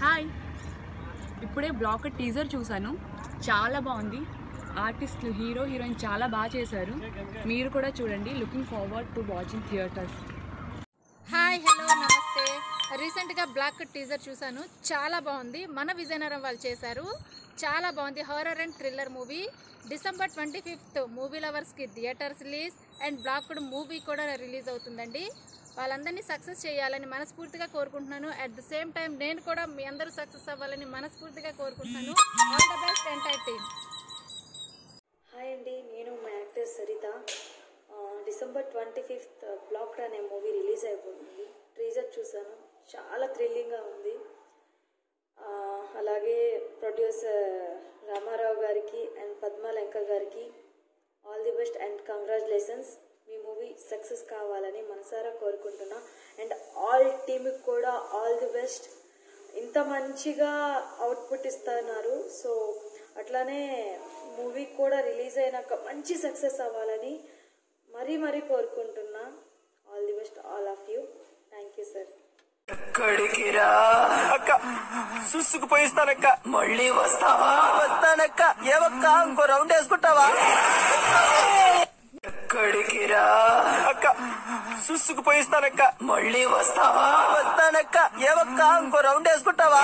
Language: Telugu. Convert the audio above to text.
హాయ్, ఇప్పుడే బ్లాక్ టీజర్ చూశాను. చాలా బాగుంది. ఆర్టిస్టులు, హీరో హీరోయిన్ చాలా బాగా చేశారు. మీరు కూడా చూడండి. Looking forward to watching theatres. Hi, hello, నమస్తే. రీసెంట్గా బ్లాక్ టీజర్ చూశాను. చాలా బాగుంది. మన విజయనగరం వాళ్ళు చేశారు. చాలా బాగుంది. Horror and thriller movie. December 25th movie లవర్స్కి theatres release and black movie కూడా రిలీజ్ అవుతుందండి. వాళ్ళందరినీ సక్సెస్ చేయాలని మనస్ఫూర్తిగా కోరుకుంటున్నాను. అట్ ద సేమ్ టైం నేను కూడా మీ అందరూ సక్సెస్ అవ్వాలని మనస్ఫూర్తిగా కోరుకుంటున్నాను. All the best entire team. Hi అండి, నేను మా actor Saritha. December 25th Black అనే మూవీ రిలీజ్ అయిపోతుంది. టీజర్ చూసాను, చాలా థ్రిల్లింగ్గా ఉంది. అలాగే ప్రొడ్యూసర్ రామారావు గారికి అండ్ పద్మాలంక గారికి all the best and congratulations. Me movie success కావాలని మనసారా కోరుకుంటున్నా. అండ్ ఆల్ టీమ్కి కూడా ఆల్ ది బెస్ట్. ఇంత మంచిగా అవుట్పుట్ ఇస్తున్నారు. సో అట్లానే మూవీ కూడా రిలీజ్ అయినాక మంచి సక్సెస్ అవ్వాలని మరీ కోరుకుంటున్నా. All the best all of you. Thank you sir. ఎక్కడికి రా అక్క, చూసుకుపోయిస్తానక్క. మళ్ళీ వస్తావా? వస్తానక్క. ఏవక్క, ఇంకో రౌండ్ వేసుకుంటావా? ఎక్కడికి రా అక్క, చూసుకుపోయిస్తానక్క. మళ్ళీ వస్తావా? వస్తానక్క. ఏవక్క, ఇంకో రౌండ్ వేసుకుంటావా?